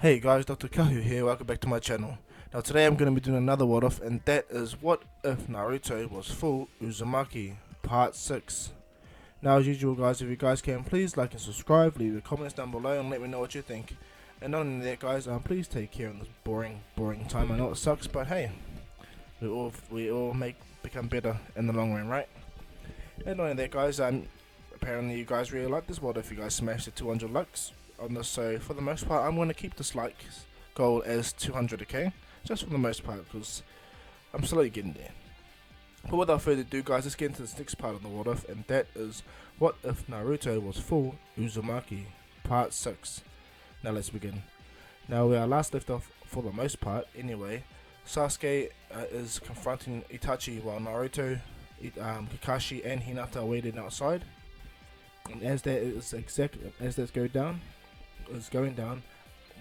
Hey guys, Dr. Kahu here, welcome back to my channel. Now today I'm going to be doing another what if, and that is what if Naruto was full Uzumaki, part 6. Now as usual guys, if you guys can, please like and subscribe, leave your comments down below and let me know what you think. And not only that guys, please take care in this boring time. I know it sucks, but hey, we all become better in the long run, right? And not only that guys, apparently you guys really like this what if. You guys smashed the 200 likes on this, so for the most part I'm going to keep this like goal as 200, okay, just for the most part, because I'm slowly getting there. But without further ado guys, let's get into this next part of the what if, and that is what if Naruto was full Uzumaki, part 6. Now let's begin. Now we are last left off, for the most part anyway, Sasuke is confronting Itachi while Naruto, Kakashi and Hinata are waiting outside. And as that's going down,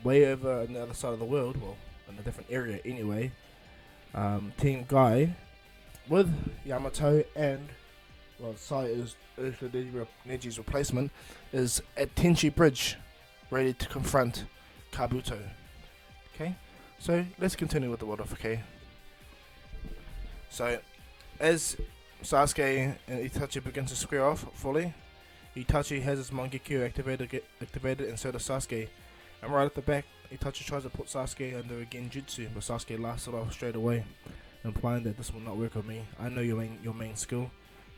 way over on the other side of the world, well, in a different area anyway, Team Guy with Yamato and, well, Sai is Neji's replacement, is at Tenchi Bridge, ready to confront Kabuto. Okay, so let's continue with the what if, okay? So, as Sasuke and Itachi begin to square off fully, Itachi has his Mangekyo activated, and so does Sasuke. And right at the back, Itachi tries to put Sasuke under a Genjutsu, but Sasuke laughs it off straight away, implying that this will not work on me. I know your main skill.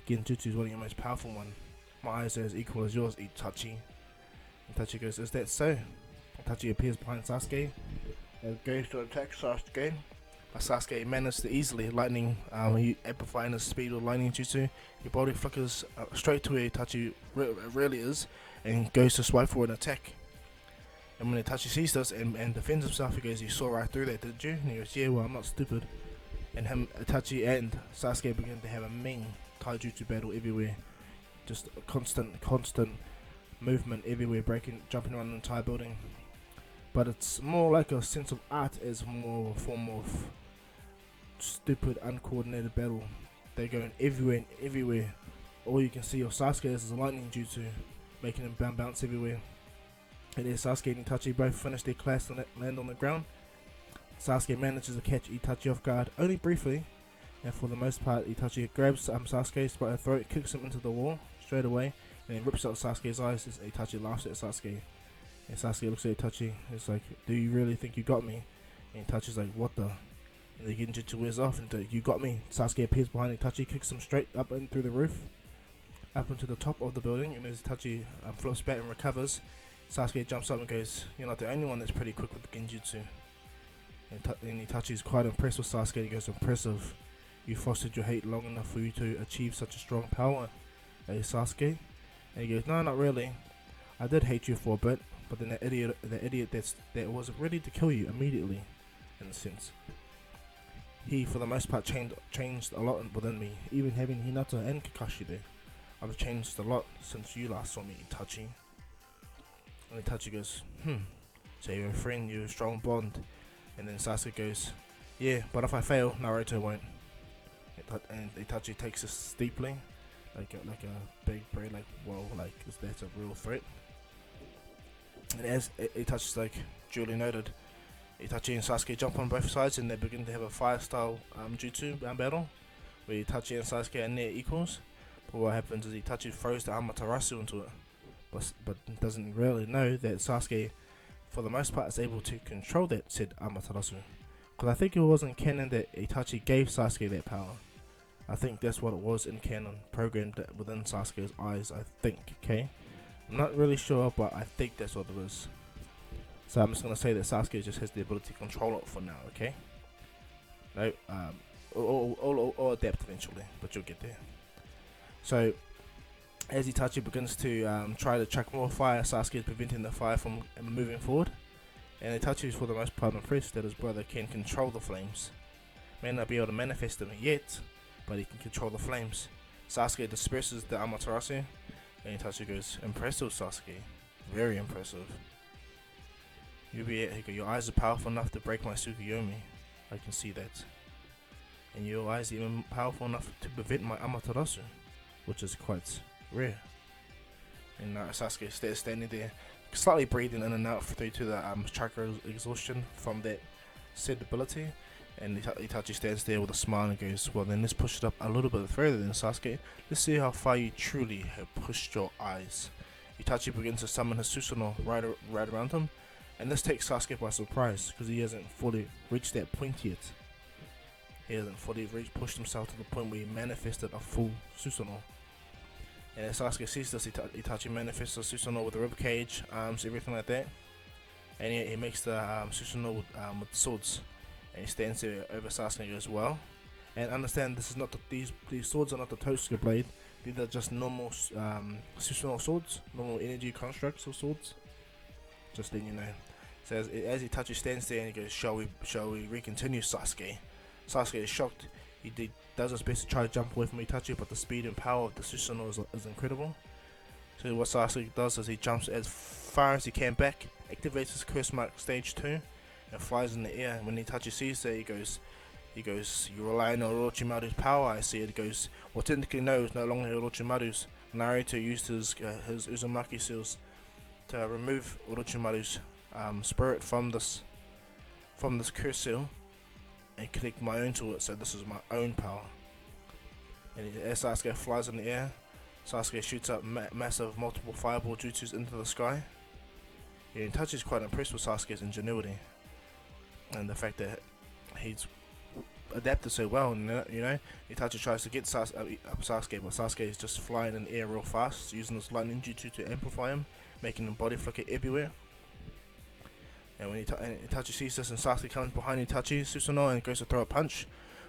Genjutsu is one of your most powerful one. My eyes are as equal as yours, Itachi. Itachi goes, is that so? Itachi appears behind Sasuke and goes to attack Sasuke. But Sasuke manages to easily lightning, amplifying his speed with lightning jutsu. Your body flickers straight to where Itachi really is and goes to swipe for an attack. And when Itachi sees this and defends himself, he goes, you saw right through that, did you? And he goes, yeah, well, I'm not stupid. And Itachi and Sasuke begin to have a mean taijutsu battle everywhere. Just a constant movement everywhere, jumping around the entire building. But it's more like a sense of art as more of a form of stupid, uncoordinated battle. They're going everywhere. All you can see of Sasuke is a lightning jutsu, making him bounce everywhere. And then Sasuke and Itachi both finish their clash and land on the ground. Sasuke manages to catch Itachi off guard, only briefly, and for the most part Itachi grabs Sasuke's by the throat, kicks him into the wall straight away, and then rips out Sasuke's eyes as Itachi laughs at Sasuke. And Sasuke looks at Itachi, it's like, do you really think you got me? And Itachi's like, what the? And the Genjutsu wears off and you got me. Sasuke appears behind Itachi, kicks him straight up and through the roof, up into the top of the building, and as Itachi flips back and recovers, Sasuke jumps up and goes, you're not the only one that's pretty quick with the Genjutsu. And Itachi's quite impressed with Sasuke. He goes, impressive. You fostered your hate long enough for you to achieve such a strong power, Sasuke? And he goes, no, not really. I did hate you for a bit, but then the idiot that was ready to kill you immediately, in a sense. He, for the most part, changed a lot within me, even having Hinata and Kakashi there. I've changed a lot since you last saw me, Itachi. And Itachi goes, so you're a friend, you're a strong bond. And then Sasuke goes, yeah, but if I fail, Naruto won't. And Itachi takes this deeply, like a big brain, like, whoa, like, is that a real threat? And as Itachi's like, duly noted, Itachi and Sasuke jump on both sides and they begin to have a fire style jutsu battle, where Itachi and Sasuke are near equals. But what happens is Itachi throws the Amaterasu into it, but doesn't really know that Sasuke, for the most part, is able to control that said Amaterasu. Because I think it was in canon that Itachi gave Sasuke that power. I think that's what it was in canon, programmed within Sasuke's eyes, I think, okay? I'm not really sure, but I think that's what it is. So I'm just going to say that Sasuke just has the ability to control it for now, okay? No, or adapt eventually, but you'll get there. So, as Itachi begins to try to track more fire, Sasuke is preventing the fire from moving forward. And Itachi is for the most part impressed that his brother can control the flames. May not be able to manifest them yet, but he can control the flames. Sasuke disperses the Amaterasu, and Itachi goes, impressive Sasuke, very impressive. Your eyes are powerful enough to break my Tsukuyomi, I can see that. And your eyes are even powerful enough to prevent my Amaterasu, which is quite rare. And Sasuke standing there, slightly breathing in and out due to the chakra exhaustion from that said ability. And Itachi stands there with a smile and goes, well then let's push it up a little bit further then, Sasuke. Let's see how far you truly have pushed your eyes. Itachi begins to summon his Susanoo right around him, and this takes Sasuke by surprise because he hasn't fully reached that point yet. He hasn't fully pushed himself to the point where he manifested a full Susanoo. And as Sasuke sees this, Itachi manifests a Susanoo with a ribcage, arms, everything like that. And he makes the Susanoo with swords. And he stands there over Sasuke and goes, well, and understand this is not these swords are not the Tosuke blade. These are just normal Susanoo swords, normal energy constructs of swords. Just letting you know. So as Itachi stands there and he goes, shall we recontinue, Sasuke? Sasuke is shocked. He does his best to try to jump away from Itachi, but the speed and power of the Susanoo is incredible. So what Sasuke does is he jumps as far as he can back, activates his curse mark stage 2, and flies in the air. And when Itachi sees that, he goes, you rely on Orochimaru's power, I see it. He goes, well technically no, it's no longer Orochimaru's. Naruto used his Uzumaki seals to remove Orochimaru's spirit from this curse seal and connect my own to it, so this is my own power. And as Sasuke flies in the air, Sasuke shoots up massive multiple fireball jutsus into the sky. Yeah, and Itachi's quite impressed with Sasuke's ingenuity and the fact that he's adapted so well. And Itachi tries to get Sasuke, but Sasuke is just flying in the air real fast, using this lightning jutsu to amplify him, making him body flicker everywhere. And when Itachi sees this, and Sasuke comes behind Itachi Susanoo and goes to throw a punch,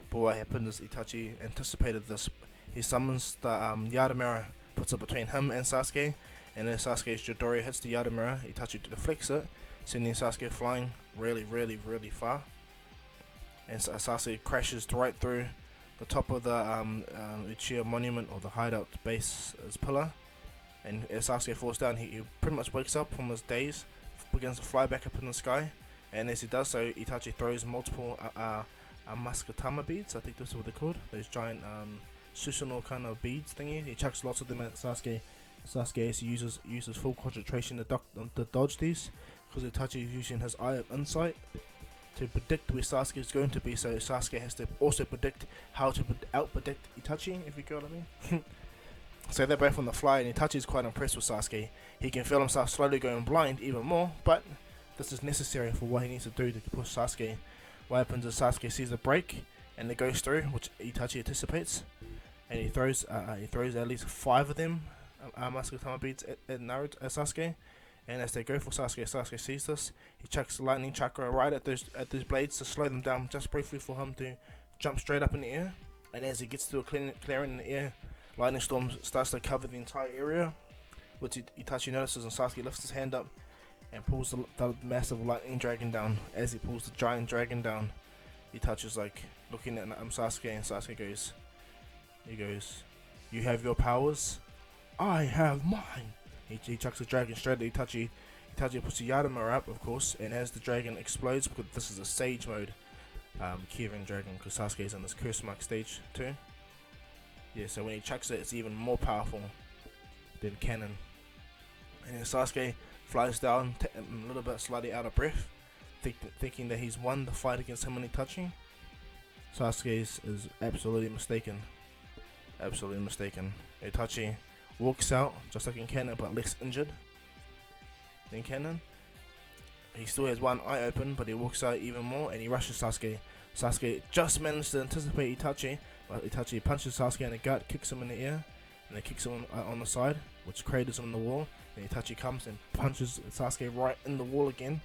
but what happened is Itachi anticipated this. He summons the Yadamura, puts it between him and Sasuke, and then Sasuke's Chidori hits the Yadamura. Itachi deflects it, sending Sasuke flying really far. And Sasuke crashes right through the top of the Uchiha monument, or the hideout base pillar. And as Sasuke falls down, he pretty much wakes up from his daze, begins to fly back up in the sky. And as he does so, Itachi throws multiple Maskatama beads, I think that's what they're called, those giant Susanoo kind of beads thingy. He chucks lots of them at Sasuke. Sasuke uses full concentration to dodge these, because Itachi is using his Eye of Insight to predict where Sasuke is going to be, so Sasuke has to also predict how to out-predict Itachi, if you get what I mean. So they're both on the fly, and Itachi is quite impressed with Sasuke. He can feel himself slowly going blind even more, but this is necessary for what he needs to do to push Sasuke. What happens is Sasuke sees a break, and it goes through, which Itachi anticipates, and he throws at least 5 of them Maskatama beads at Sasuke. And as they go for Sasuke sees this. He chucks the lightning chakra right at those blades to slow them down just briefly for him to jump straight up in the air. And as he gets to a clearing in the air, lightning storm starts to cover the entire area, which Itachi notices, and Sasuke lifts his hand up and pulls the massive lightning dragon down. As he pulls the giant dragon down, Itachi's like looking at Sasuke, and Sasuke goes, you have your powers, I have mine. He chucks the dragon straight at Itachi. Itachi puts the Yadamura up, of course, and as the dragon explodes, because this is a sage mode Kieran dragon, because Sasuke is on this curse mark stage 2. Yeah, so when he chucks it, it's even more powerful than cannon. And then Sasuke flies down, a little bit slightly out of breath, thinking that he's won the fight against him and Itachi. Sasuke is absolutely mistaken. Absolutely mistaken. Itachi walks out just like in canon, but less injured than canon. He still has one eye open, but he walks out even more, and he rushes Sasuke. Sasuke just managed to anticipate Itachi, but Itachi punches Sasuke in the gut, kicks him in the ear, and then kicks him on the side, which craters him in the wall. And Itachi comes and punches Sasuke right in the wall again,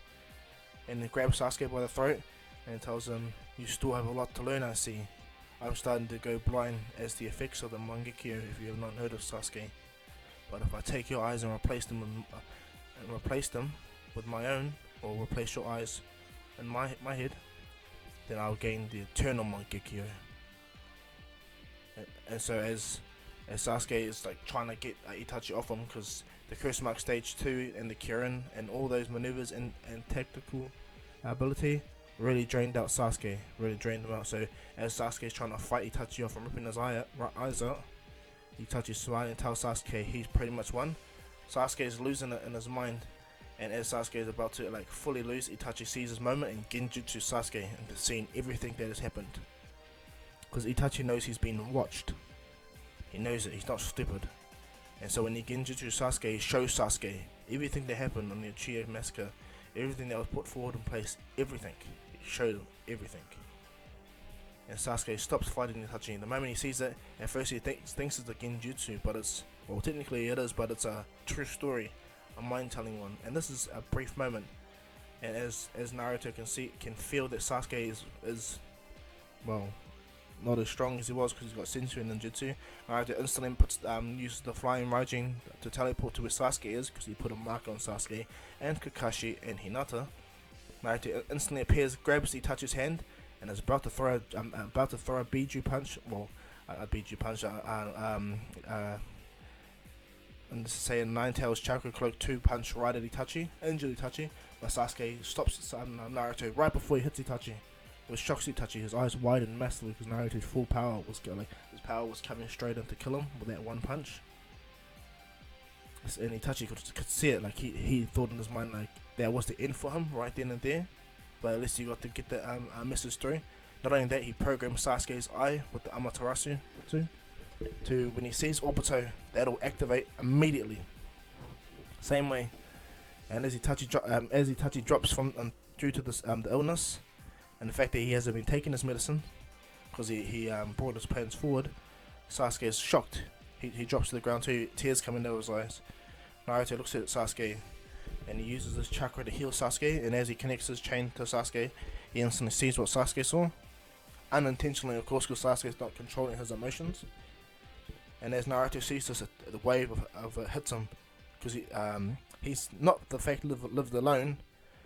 and then grabs Sasuke by the throat and tells him, you still have a lot to learn, I see. I'm starting to go blind as the effects of the Mangekyo, if you have not heard of Sasuke. But if I take your eyes and replace them with my own, or replace your eyes in my head, then I'll gain the eternal Mangekyo. And so as Sasuke is like trying to get Itachi off him, because the curse mark stage 2 and the Kirin and all those maneuvers and tactical ability really drained out Sasuke, really drained him out. So as Sasuke is trying to fight Itachi off and ripping his eyes out, Itachi's smiling and tells Sasuke he's pretty much won. Sasuke is losing it in his mind, And as Sasuke is about to like fully lose, Itachi sees his moment and genjutsu Sasuke and seeing everything that has happened. Because Itachi knows he's been watched. He knows it, he's not stupid. And so when he genjutsu Sasuke, he shows Sasuke everything that happened on the Uchiha massacre, everything that was put forward in place, everything. He showed him everything. And Sasuke stops fighting Itachi. The moment he sees it, at first he thinks it's a genjutsu, but it's, well, technically it is, but it's a true story, a mind-telling one. And this is a brief moment. And as Naruto can feel that Sasuke is well, not as strong as he was because he's got Sensu and Ninjutsu. Naruto instantly uses the flying Raijin to teleport to where Sasuke is because he put a marker on Sasuke and Kakashi and Hinata. Naruto instantly appears, grabs Itachi's hand, and is about to throw a Biju punch. Well, a Biju punch. And say a Nine Tails Chakra Cloak 2 punch right at Itachi, injured Itachi. But Sasuke stops Naruto right before he hits Itachi. It was shocks Itachi. His eyes widened massively because Naruto's full power was his power was coming straight in to kill him with that one punch. And Itachi could see it, like he thought in his mind like that was the end for him right then and there. But at least he got to get the message through. Not only that, he programmed Sasuke's eye with the Amaterasu to when he sees Obito, that'll activate immediately. Same way. And as Itachi drops from due to this the illness and the fact that he hasn't been taking his medicine because he brought his plans forward, Sasuke is shocked. He drops to the ground too, tears coming out of his eyes. Naruto looks at Sasuke and he uses his chakra to heal Sasuke, and as he connects his chain to Sasuke, he instantly sees what Sasuke saw. Unintentionally, of course, because Sasuke is not controlling his emotions. And as Naruto sees this, the wave of hits him, because he's not the fact lived alone,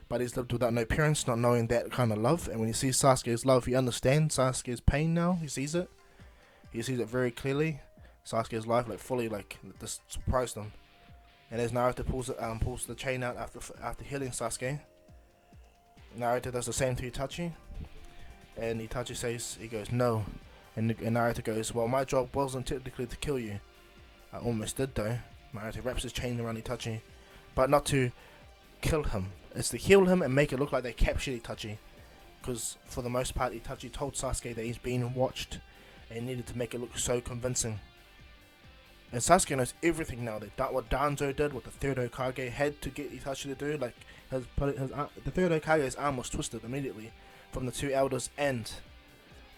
but he's lived without no parents, not knowing that kind of love. And when he sees Sasuke's love, he understands Sasuke's pain now. He sees it very clearly. Sasuke's life fully this surprised him. And as Naruto pulls the chain out after healing Sasuke, Naruto does the same to Itachi, and Itachi says, he goes, no. And Naruto goes, well, my job wasn't technically to kill you. I almost did though. Naruto wraps his chain around Itachi, but not to kill him. It's to heal him and make it look like they captured Itachi. Because for the most part, Itachi told Sasuke that he's being watched and he needed to make it look so convincing. And Sasuke knows everything now. That what Danzo did, what the third Hokage had to get Itachi to do. Like the third Hokage's arm was twisted immediately from the two elders and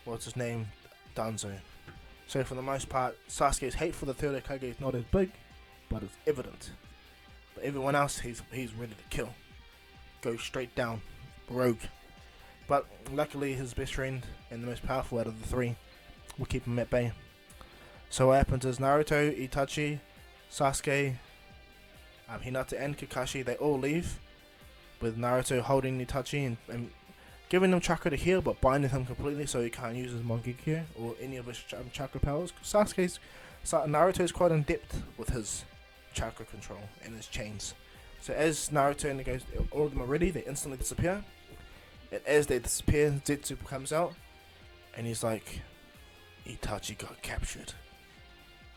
what's his name, Danzo. So for the most part, Sasuke's hate for the third Hokage is not as big, but it's evident. But everyone else, he's ready to kill, go straight down, rogue. But luckily, his best friend and the most powerful out of the three will keep him at bay. So what happens is Naruto, Itachi, Sasuke, Hinata and Kakashi, they all leave, with Naruto holding Itachi and giving him chakra to heal, but binding him completely so he can't use his Mangekyo or any of his chakra powers. Naruto's quite in depth with his chakra control and his chains. So as Naruto and all of them are ready, they instantly disappear. And as they disappear, Zetsu comes out, and he's like, Itachi got captured.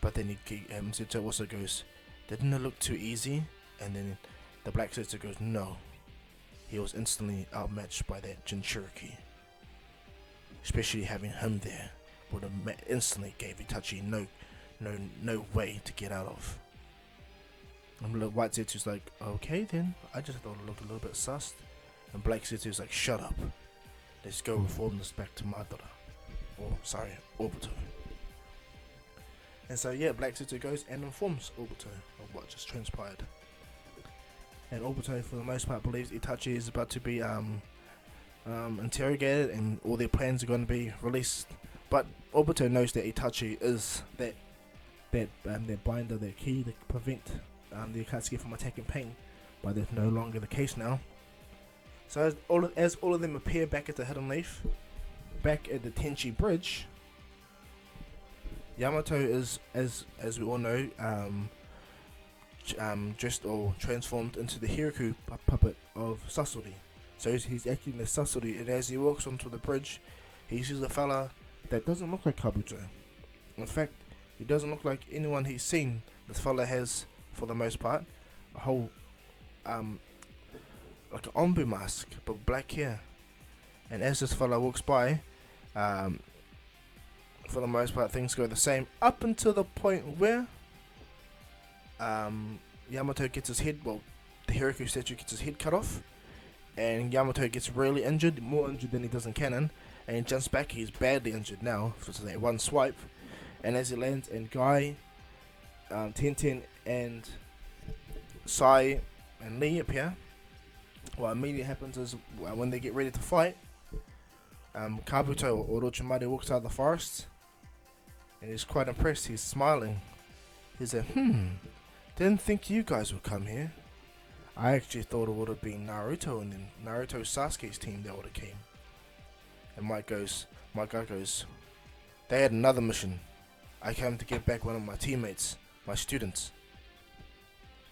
But then Zetsu also goes, didn't it look too easy? And then the Black Zetsu goes, no. He was instantly outmatched by that Jinchuriki. Especially having him there would have instantly gave Itachi no way to get out of. And White Zetsu's like, okay then, I just thought it looked a little bit sus. And Black Zetsu's like, shut up. Let's go reform this back to Madara. Obito. And so yeah, Black Zetsu goes and informs Obito of what just transpired. And Obito, for the most part, believes Itachi is about to be interrogated and all their plans are going to be released. But Obito knows that Itachi is that binder, that key to prevent the Akatsuki from attacking Pain. But that's no longer the case now. So as all of them appear back at the Hidden Leaf, back at the Tenchi Bridge, Yamato is, as we all know, dressed or transformed into the Hiraku puppet of Sasori. So he's acting as Sasori, and as he walks onto the bridge, he sees a fella that doesn't look like Kabuto. In fact, he doesn't look like anyone he's seen. This fella has, for the most part, a whole like an ombu mask, but with black hair. And as this fella walks by, um, for the most part, things go the same up until the point where Yamato gets his head. Well, the Hiraku statue gets his head cut off, and Yamato gets really injured, more injured than he does in canon. And he jumps back. He's badly injured now. So it's that one swipe, and as he lands, and Guy, Tenten, and Sai and Lee appear. What immediately happens is when they get ready to fight, Kabuto or Orochimaru walks out of the forest, and he's quite impressed. He's smiling. He's like, didn't think you guys would come here. I actually thought it would have been Naruto and then Naruto Sasuke's team that would have came. And my guy goes, they had another mission. I came to get back one of my teammates, my students.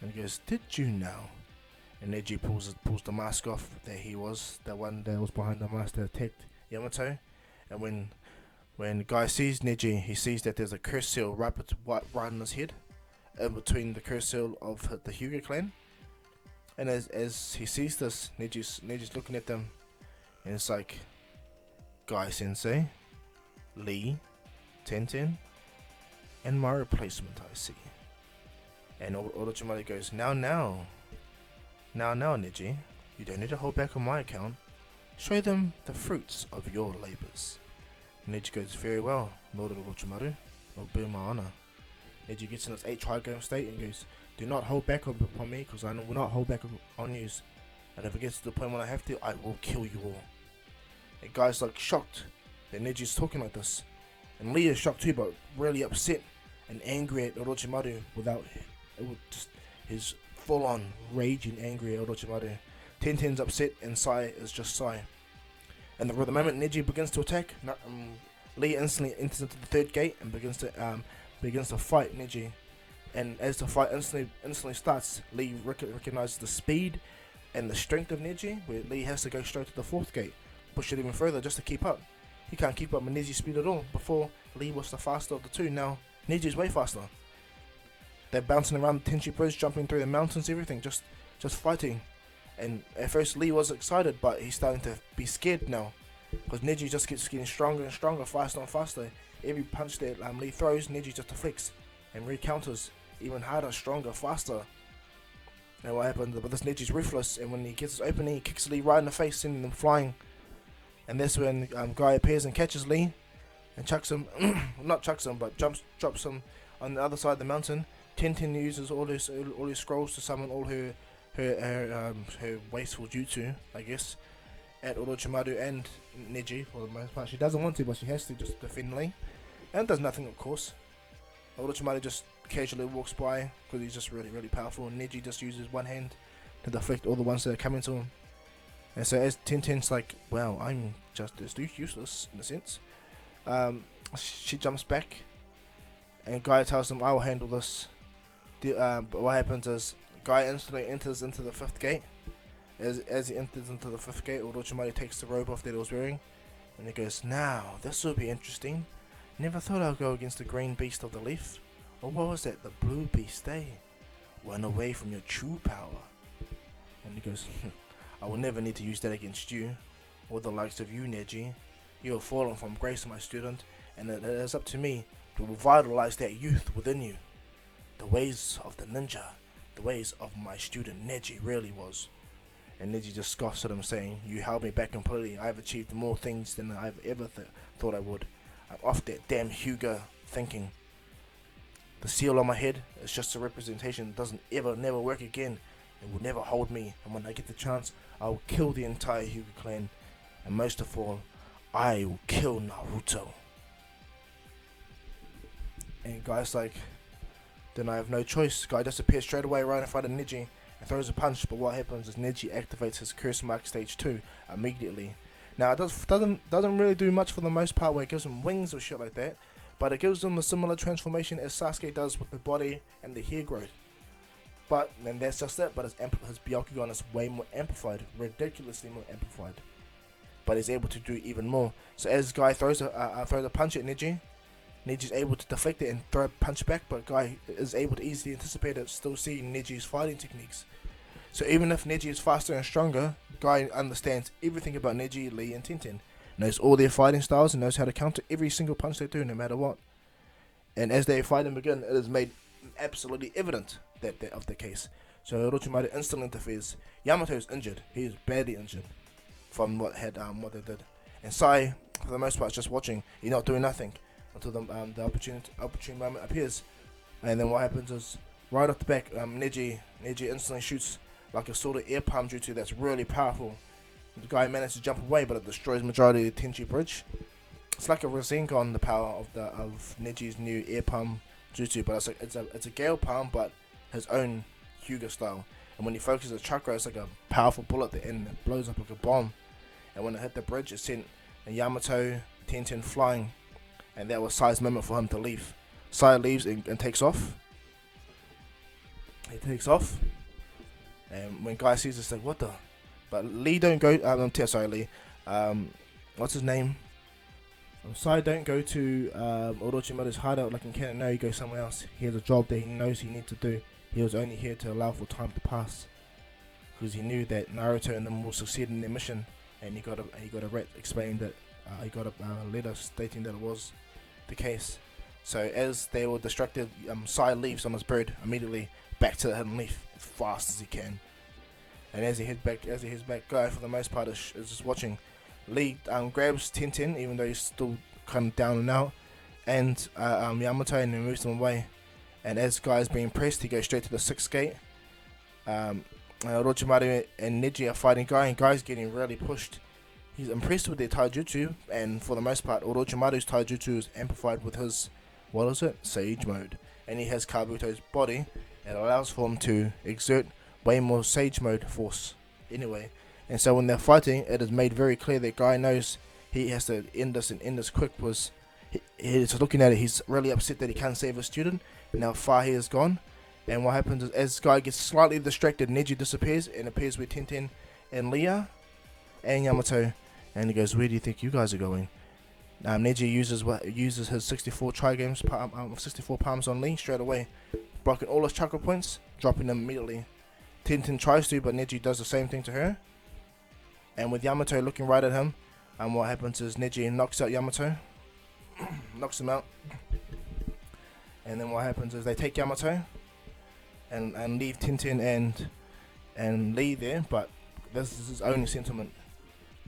And he goes, did you know? And Neji pulls the mask off that he was, the one that was behind the mask that attacked Yamato. And when the guy sees Neji, he sees that there's a curse seal right on his head, in between the curse seal of the Hyuga clan. And as he sees this, Neji's looking at them, and it's like, Guy Sensei, Lee, Tenten, and my replacement, I see. And Orochimaru goes, now, Neji, you don't need to hold back on my account. Show them the fruits of your labors. Neji goes, very well, Lord Orochimaru, it'll be my honor. Neji gets in his 8 Trigon state and goes, do not hold back upon me, because I will not hold back on you. And if it gets to the point when I have to, I will kill you all. And Guy's like shocked that Neji's talking like this. And Lee is shocked too, but really upset and angry at Orochimaru without just his full-on raging angry at Orochimaru. Tenten's upset and Sai is just Sai. And the moment Neji begins to attack, Lee instantly enters into the 3rd gate and begins to fight Neji. And as the fight instantly starts, Lee recognizes the speed and the strength of Neji, where Lee has to go straight to the 4th gate, push it even further just to keep up. He can't keep up with Neji's speed at all. Before, Lee was the faster of the two. Now Neji's way faster. They're bouncing around the Tenchi Bridge, jumping through the mountains, everything, just fighting. And at first Lee was excited, but he's starting to be scared now, because Neji just keeps getting stronger and stronger, faster and faster. Every punch that Lee throws, Neji just deflects and re-counters even harder, stronger, faster. And what happened? But this Neji's ruthless, and when he gets his opening, he kicks Lee right in the face, sending them flying. And that's when Guy appears and catches Lee and chucks him, not chucks him, but drops him on the other side of the mountain. Tenten uses all his scrolls to summon all her wasteful jutsu, I guess, at Orochimaru and Neji for the most part. She doesn't want to, but she has to just defend Lee. And does nothing, of course. Orochimaru just casually walks by because he's just really, really powerful, and Neji just uses one hand to deflect all the ones that are coming to him. And so as Tenten's like, well, I'm just as useless in a sense, she jumps back, and Guy tells him, I will handle this. But what happens is, Guy instantly enters into the 5th gate. As he enters into the 5th gate, Orochimaru takes the robe off that he was wearing, and he goes, now, this will be interesting. Never thought I'd go against the green beast of the leaf. Or what was that, the blue beast, eh? Run away from your true power. And he goes, I will never need to use that against you, or the likes of you, Neji. You have fallen from grace, my student, and it is up to me to revitalize that youth within you. The ways of the ninja, the ways of my student Neji really was. And Neji just scoffs at him, saying, you held me back completely. I've achieved more things than I've ever thought I would. I'm off that damn Hyuga thinking. The seal on my head is just a representation. It doesn't never work again. It will never hold me. And when I get the chance, I will kill the entire Hyuga clan. And most of all, I will kill Naruto. And Guy's like, then I have no choice. Guy disappears straight away right in front of Neji and throws a punch. But what happens is Neji activates his curse mark stage 2 immediately. Now it doesn't really do much for the most part, where it gives him wings or shit like that, but it gives him a similar transformation as Sasuke does with the body and the hair growth. But then that's just it. But his Byakugan is way more amplified, ridiculously more amplified. But he's able to do even more. So as Guy throws a punch at Neji, Neji's able to deflect it and throw a punch back. But Guy is able to easily anticipate it, still seeing Neji's fighting techniques. So even if Neji is faster and stronger, Guy understands everything about Neji, Lee, and Tenten. Knows all their fighting styles and knows how to counter every single punch they do, no matter what. And as they fight and begin, it is made absolutely evident that of the case. So Orochimaru instantly interferes. Yamato is injured. He is badly injured from what they did. And Sai, for the most part, is just watching. He's not doing nothing until the opportune moment appears. And then what happens is, right off the back, Neji instantly shoots like a sort of air palm jutsu that's really powerful. The guy manages to jump away, but it destroys majority of the Tenchi bridge. It's like a Rasengan, the power of Neji's new air palm jutsu, but it's a gale palm, but his own Hyuga style. And when he focuses the chakra, it's like a powerful bullet that it blows up like a bomb. And when it hit the bridge, it sent Yamato, Tenten flying, and that was Sai's moment for him to leave. Sai leaves and takes off. He takes off, and when Guy sees this, like, what the? But Lee don't go. Lee. What's his name? Sai don't go to Orochimaru's hideout like in Canon. No, he goes somewhere else. He has a job that he knows he needs to do. He was only here to allow for time to pass, because he knew that Naruto and them will succeed in their mission, and he got a rat explained that he got a letter stating that it was the case. So as they were distracted, Sai leaves on his bird immediately back to the hidden leaf as fast as he can. And as he heads back, Guy for the most part is just watching. Lee grabs Tenten, even though he's still kind of down and out, and Yamato, and moves him away. And as Guy is being pressed, he goes straight to the 6th gate. Orochimaru and Neji are fighting Guy, and Guy's getting really pushed. He's impressed with their taijutsu, and for the most part, Orochimaru's taijutsu is amplified with his, Sage mode. And he has Kabuto's body, and allows for him to exert way more Sage mode force anyway. And so when they're fighting, it is made very clear that Guy knows he has to end this and end this quick, was he's looking at it, he's really upset that he can't save his student, and how far he has gone. And what happens is, as Guy gets slightly distracted, Neji disappears and appears with Tenten and Leah and Yamato, and he goes, where do you think you guys are going? Neji uses his 64 trigames, 64 palms on Lee straight away, blocking all his chakra points, dropping them immediately. Tenten tries to, but Neji does the same thing to her. And with Yamato looking right at him, what happens is Neji knocks out Yamato, knocks him out. And then what happens is they take Yamato and leave Tenten and Lee there, but this is his only sentiment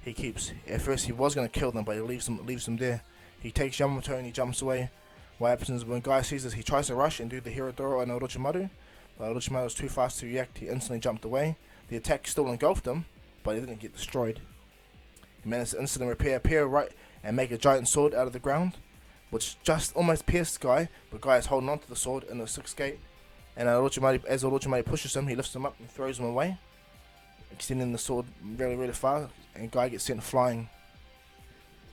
he keeps. At first he was going to kill them, but he leaves them there. He takes Yamato and he jumps away. What happens is when Guy sees this, he tries to rush and do the Hirodoro on Orochimaru, but Orochimaru was too fast to react. He instantly jumped away. The attack still engulfed him, but he didn't get destroyed. He managed to instantly appear right and make a giant sword out of the ground, which just almost pierced Guy, but Guy is holding on to the sword in the 6th gate. And as Orochimaru pushes him, he lifts him up and throws him away, extending the sword really, really far, and Guy gets sent flying.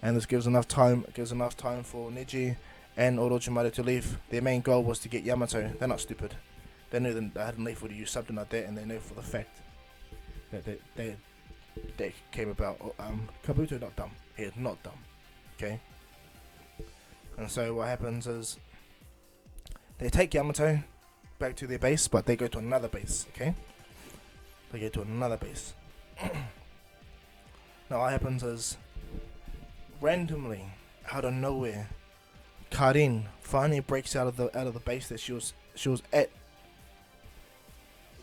And this gives enough time for Neji and Orochimaru to leave. Their main goal was to get Yamato. They're not stupid. They knew that they hadn't leave would use something like that, and they know for the fact that they came about. Kabuto not dumb. He is not dumb. Okay. And so what happens is they take Yamato back to their base, but they go to another base. Okay. They go to another base. Now what happens is, randomly, out of nowhere, Karin finally breaks out of the base that she was at,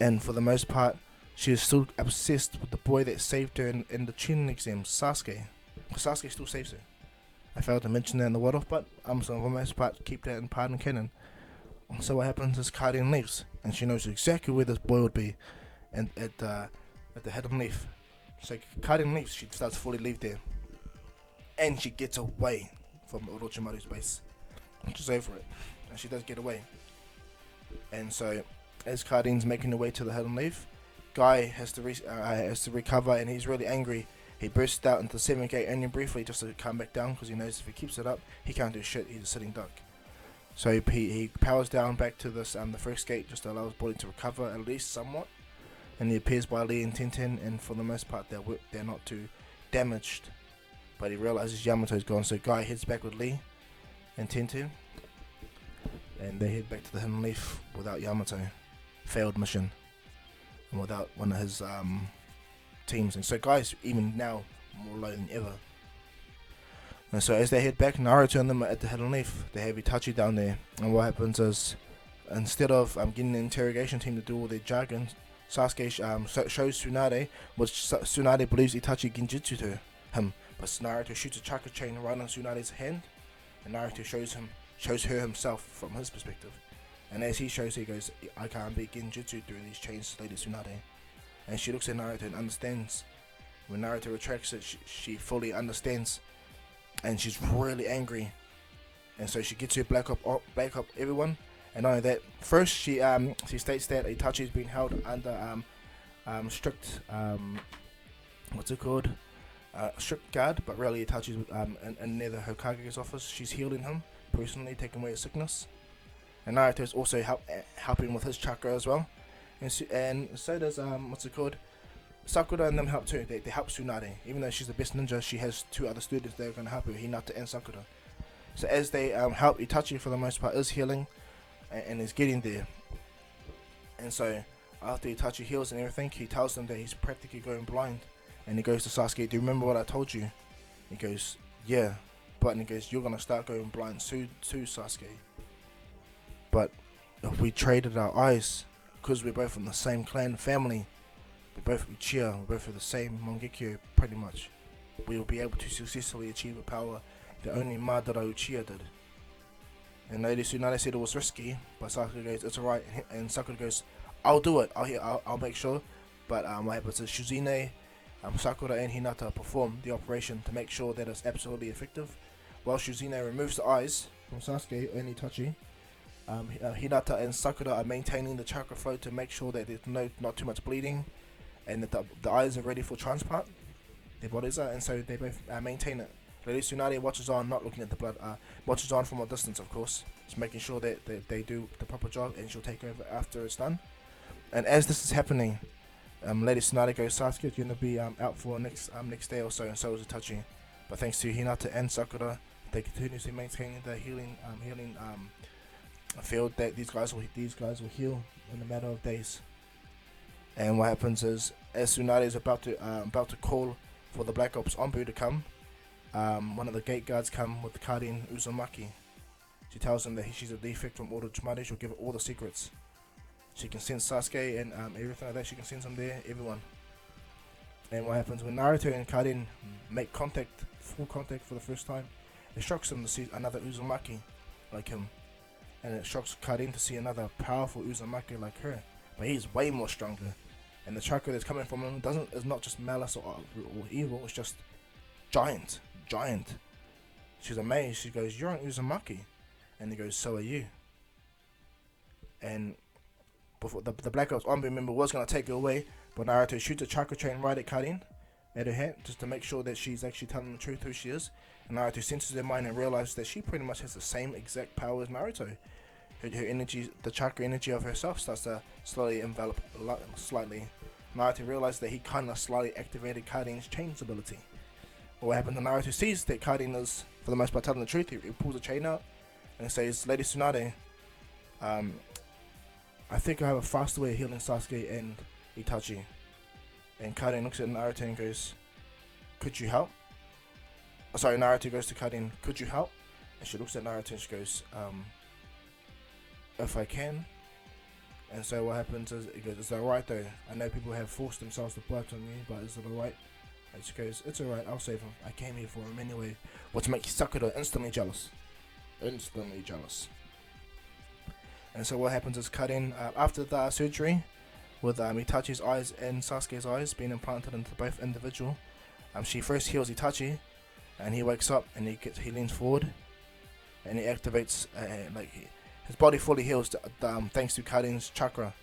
and for the most part, she is still obsessed with the boy that saved her in the Chunin exam, Sasuke. Sasuke still saves her. I failed to mention that in the what off, but so for the most part, keep that in part and canon. So what happens is Karin leaves, and she knows exactly where this boy would be, and at the head of leaf. So Karin leaves, she starts to fully leave there, and she gets away from Orochimaru's base. She's over it, and she does get away. And so, as Karin's making her way to the head of leaf, Guy has to recover, and he's really angry. He bursts out into the 7th gate only briefly just to come back down, because he knows if he keeps it up, he can't do shit. He's a sitting duck. So he powers down back to this the 1st gate just to allow his body to recover at least somewhat. And he appears by Lee and Tenten, and for the most part they're not too damaged. But he realizes Yamato's gone, so Guy heads back with Lee and Tenten, and they head back to the Hidden Leaf without Yamato. Failed mission. and without one of his teams. And so guys, even now, more low than ever. And so as they head back, Naruto and them are at the Hidden Leaf. They have Itachi down there, and what happens is, instead of getting the interrogation team to do all their jargon, Sasuke shows Tsunade, which Tsunade believes Itachi genjutsu to him, but Naruto shoots a chakra chain right on Tsunade's hand, and Naruto shows her himself from his perspective. And as he shows, he goes, "I can't be genjutsu through these chains, Lady Tsunade." And she looks at Naruto and understands. When Naruto retracts it, she fully understands, and she's really angry. And so she gets her black up everyone. And not only that, first she states that Itachi's been held under strict strict guard, but really Itachi's in near the Hokage's office. She's healing him personally, taking away his sickness. And Naruto's also helping with his chakra as well. And so does Sakura and them help too. They help Tsunade. Even though she's the best ninja, she has two other students that are going to help her, Hinata and Sakura. So as they help, Itachi for the most part is healing and is getting there. And so after Itachi heals and everything, he tells them that he's practically going blind. And he goes to Sasuke, "Do you remember what I told you?" He goes, "Yeah." But he goes, "You're going to start going blind soon, Sasuke. But if we traded our eyes, because we're both from the same clan family, we're both Uchiha, we're both of the same Mangekyo pretty much, we will be able to successfully achieve a power that only Madara Uchiha did." And Lady Tsunade said it was risky, but Sakura goes, "It's alright." And Sakura goes, "I'll do it, I'll make sure." But what happens is Shuzine, Sakura and Hinata perform the operation to make sure that it's absolutely effective. While Shuzine removes the eyes from Sasuke and Itachi, Hinata and Sakura are maintaining the chakra flow to make sure that there's not too much bleeding, and that the eyes are ready for transplant. Their bodies are, and so they both maintain it. Lady Tsunade watches on, not looking at the blood, watches on from a distance, of course, just making sure that they do the proper job, and she'll take over after it's done. And as this is happening, Lady Tsunade goes, "Sasuke's going to be out for next day or so, and so is Itachi." But thanks to Hinata and Sakura, they continuously maintain the healing field that these guys will heal in a matter of days. And what happens is, as Tsunade is about to call for the Black Ops Anbu to come, one of the gate guards come with Karin Uzumaki. She tells him that she's a defect from Orochimaru. She'll give her all the secrets. She can sense Sasuke and everything like that. She can sense him there, everyone. And what happens when Naruto and Karin make full contact for the first time, it shocks them to see another Uzumaki like him. And it shocks Karin to see another powerful Uzumaki like her. But he's way more stronger. And the chakra that's coming from him is not just malice or evil, it's just giant. She's amazed. She goes, "You're an Uzumaki." And he goes, "So are you." And before the Black Ops Anbu member was going to take her away, but Naruto shoots a chakra chain right at Karin, at her head, just to make sure that she's actually telling the truth who she is. And Naruto senses her mind and realizes that she pretty much has the same exact power as Naruto. Her energy, the chakra energy of herself, starts to slowly envelop slightly. Naruto realizes that he kind of slightly activated Karin's chains ability. But what happened to Naruto sees that Karin is, for the most part, telling the truth. He pulls a chain out and says, "Lady Tsunade, I think I have a faster way of healing Sasuke and Itachi." And Karin looks at Naruto and goes, "Could you help?" Naruto goes to Karin, "Could you help?" And she looks at Naruto and she goes, "If I can." And so what happens is, he goes, "Is that alright though? I know people have forced themselves to bite on you, but is it alright?" And she goes, "It's alright, I'll save him. I came here for him anyway." Which makes Sakura instantly jealous. And so what happens is, Karin, after the surgery, with Itachi's eyes and Sasuke's eyes being implanted into both individual, she first heals Itachi, and he wakes up and he leans forward, and he activates his body fully heals thanks to Karin's chakra.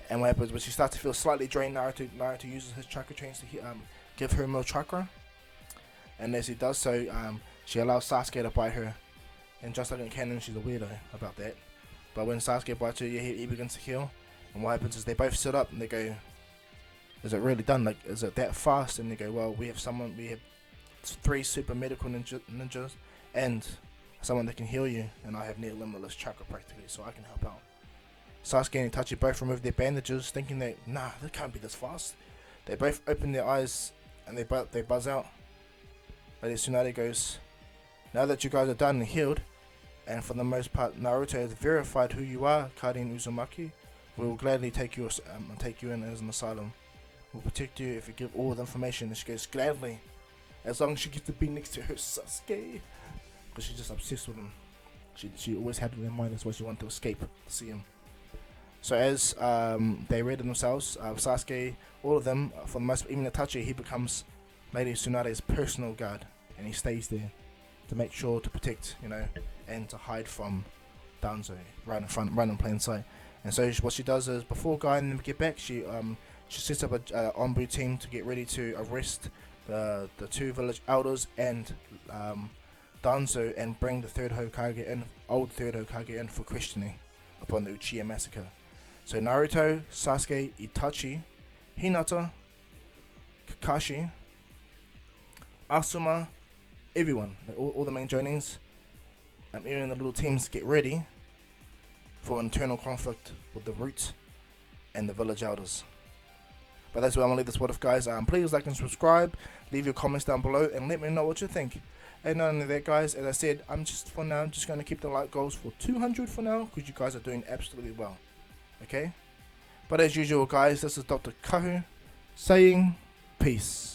And what happens when she starts to feel slightly drained, Naruto uses his chakra chains to give her more chakra. And as he does so, she allows Sasuke to bite her. And just like in canon, she's a weirdo about that. But when Sasuke bites her, he begins to heal. And what happens is they both sit up and they go, "Is it really done? Like, is it that fast?" And they go, "Well, we have 3 super medical ninjas and someone that can heal you, and I have near limitless chakra practically, so I can help out." Sasuke and Itachi both remove their bandages, thinking that, nah, they can't be this fast. They both open their eyes and they buzz out. Lady Tsunade goes, now that you guys are done and healed, and for the most part Naruto has verified who you are, Kari and Uzumaki, we will gladly take you in as an asylum. We'll protect you if you give all the information. And she goes, gladly, as long as she gets to be next to her Sasuke, because she's just obsessed with him. She always had it in mind, that's why she wanted to escape to see him. So as they ready themselves, Sasuke, all of them, for the most, even Itachi, he becomes Lady Tsunade's personal guard, and he stays there to make sure to protect, and to hide from Danzo, right in plain sight. And so what she does is, before Guy and them get back, she sets up a ombu team to get ready to arrest the two village elders and Danzo, and bring the old third Hokage in for questioning upon the Uchiha massacre. So Naruto, Sasuke, Itachi, Hinata, Kakashi, Asuma, everyone, all the main joinings, and even the little teams get ready for internal conflict with the Roots and the village elders. But that's where I'm going to leave this What If, guys. Please like and subscribe, leave your comments down below, and let me know what you think. And not only that, guys, as I said, I'm just going to keep the like goals for 200 for now, because you guys are doing absolutely well. Okay? But as usual, guys, this is Dr. Kahu saying peace.